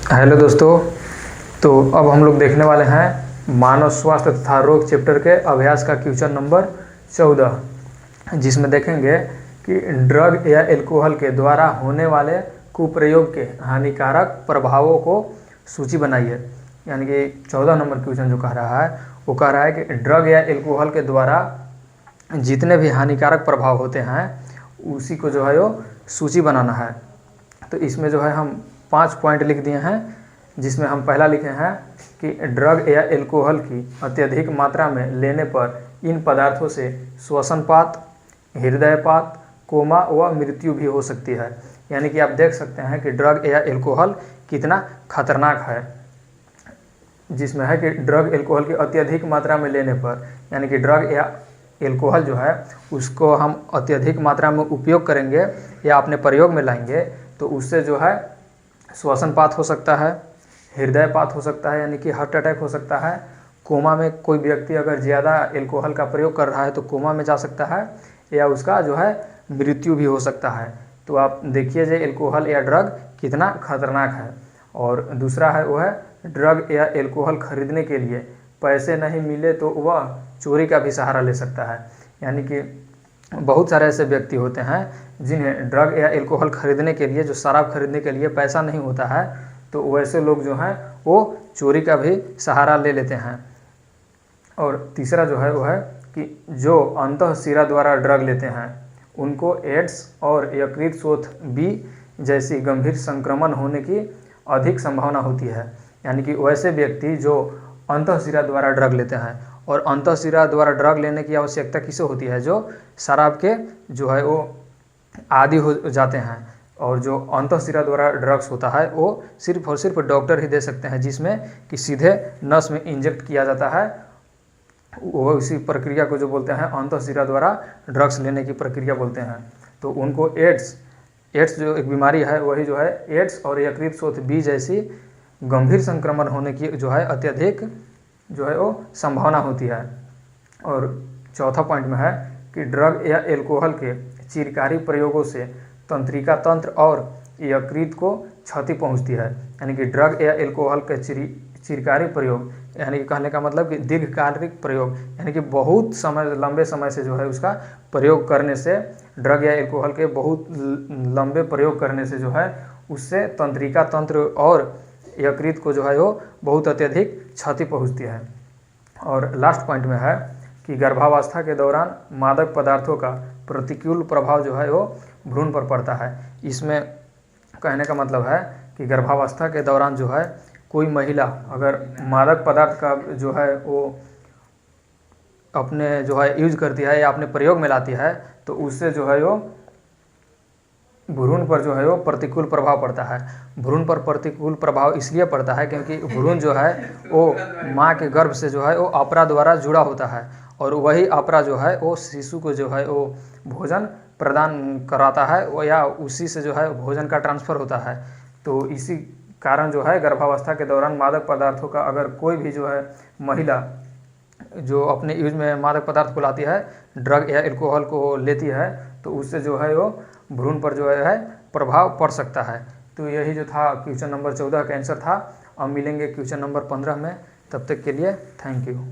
Hello दोस्तों। तो अब हम लोग देखने वाले हैं मानव स्वास्थ्य तथा रोग चैप्टर के अभ्यास का क्वेश्चन नंबर 14, जिसमें देखेंगे कि ड्रग या एल्कोहल के द्वारा होने वाले कुप्रयोग के हानिकारक प्रभावों को सूची बनाइए। यानी कि 14 नंबर क्वेश्चन जो कह रहा है वो कह रहा है कि ड्रग या एल्कोहल के द्वारा जितने भी हानिकारक प्रभाव होते हैं उसी को जो है वो सूची बनाना है। तो इसमें जो है हम 5 पॉइंट लिख दिए हैं, जिसमें हम पहला लिखे हैं कि ड्रग या एल्कोहल की अत्यधिक मात्रा में लेने पर इन पदार्थों से श्वसनपात, हृदयपात, कोमा व मृत्यु भी हो सकती है। यानी कि आप देख सकते हैं कि ड्रग या एल्कोहल कितना खतरनाक है, जिसमें है कि ड्रग एल्कोहल की अत्यधिक मात्रा में लेने पर, यानी कि ड्रग या एल्कोहल जो है उसको हम अत्यधिक मात्रा में उपयोग करेंगे या अपने प्रयोग में लाएंगे तो उससे जो है श्वसनपात हो सकता है, हृदयपात हो सकता है यानी कि हार्ट अटैक हो सकता है, कोमा में कोई व्यक्ति अगर ज़्यादा एल्कोहल का प्रयोग कर रहा है तो कोमा में जा सकता है, या उसका जो है मृत्यु भी हो सकता है। तो आप देखिए जो एल्कोहल या ड्रग कितना खतरनाक है। और दूसरा है वो है ड्रग या एल्कोहल खरीदने के लिए पैसे नहीं मिले तो वह चोरी का भी सहारा ले सकता है। यानी कि बहुत सारे ऐसे व्यक्ति होते हैं जिन्हें ड्रग या एल्कोहल खरीदने के लिए, जो शराब खरीदने के लिए पैसा नहीं होता है, तो वैसे लोग जो हैं वो चोरी का भी सहारा ले लेते हैं। और तीसरा जो है वो है कि जो अंतःशिरा द्वारा ड्रग लेते हैं उनको एड्स और यकृत शोथ बी जैसी गंभीर संक्रमण होने की अधिक संभावना होती है। यानी कि वैसे व्यक्ति जो अंतःशिरा द्वारा ड्रग लेते हैं, और अंतःशिरा द्वारा ड्रग लेने की आवश्यकता किसे होती है? जो शराब के जो है वो आदी हो जाते हैं। और जो अंतःशिरा द्वारा ड्रग्स होता है वो सिर्फ और सिर्फ डॉक्टर ही दे सकते हैं, जिसमें कि सीधे नस में इंजेक्ट किया जाता है। वो इसी प्रक्रिया को जो बोलते हैं अंतःशिरा द्वारा ड्रग्स लेने की प्रक्रिया बोलते हैं। तो उनको एड्स जो एक बीमारी है वही जो है एड्स और यकृत शोथ बी जैसी गंभीर संक्रमण होने की जो है अत्यधिक जो है वो संभावना होती है। और चौथा पॉइंट में है कि ड्रग या एल्कोहल के चिरकारी प्रयोगों से तंत्रिका तंत्र और यकृत को क्षति पहुंचती है। यानी कि ड्रग या एल्कोहल के चिरकारी प्रयोग, यानी कि कहने का मतलब कि दीर्घकालिक प्रयोग, यानी कि बहुत समय, लंबे समय से जो है उसका प्रयोग करने से, ड्रग या एल्कोहल के बहुत लंबे प्रयोग करने से जो है उससे तंत्रिका तंत्र और यकृत को जो है वो बहुत अत्यधिक क्षति पहुंचती है। और लास्ट पॉइंट में है कि गर्भावस्था के दौरान मादक पदार्थों का प्रतिकूल प्रभाव जो है वो भ्रूण पर पड़ता है। इसमें कहने का मतलब है कि गर्भावस्था के दौरान जो है कोई महिला अगर मादक पदार्थ का जो है वो अपने जो है यूज करती है या अपने प्रयोग में लाती है तो उससे जो है वो भ्रूण पर जो है वो प्रतिकूल प्रभाव पड़ता है। भ्रूण पर प्रतिकूल प्रभाव इसलिए पड़ता है क्योंकि भ्रूण जो है वो माँ के गर्भ से जो है वो अपरा द्वारा जुड़ा होता है, और वही अपरा जो है वो शिशु को जो है वो भोजन प्रदान कराता है, वो या उसी से जो है भोजन का ट्रांसफ़र होता है। तो इसी कारण जो है गर्भावस्था के दौरान मादक पदार्थों का अगर कोई भी जो है महिला जो अपने यूज में मादक पदार्थ को लाती है, ड्रग या एल्कोहल को लेती है, तो उससे जो है वो भ्रूण पर जो है प्रभाव पड़ सकता है। तो यही जो था क्वेश्चन नंबर 14 का आंसर था। अब मिलेंगे क्वेश्चन नंबर 15 में, तब तक के लिए थैंक यू।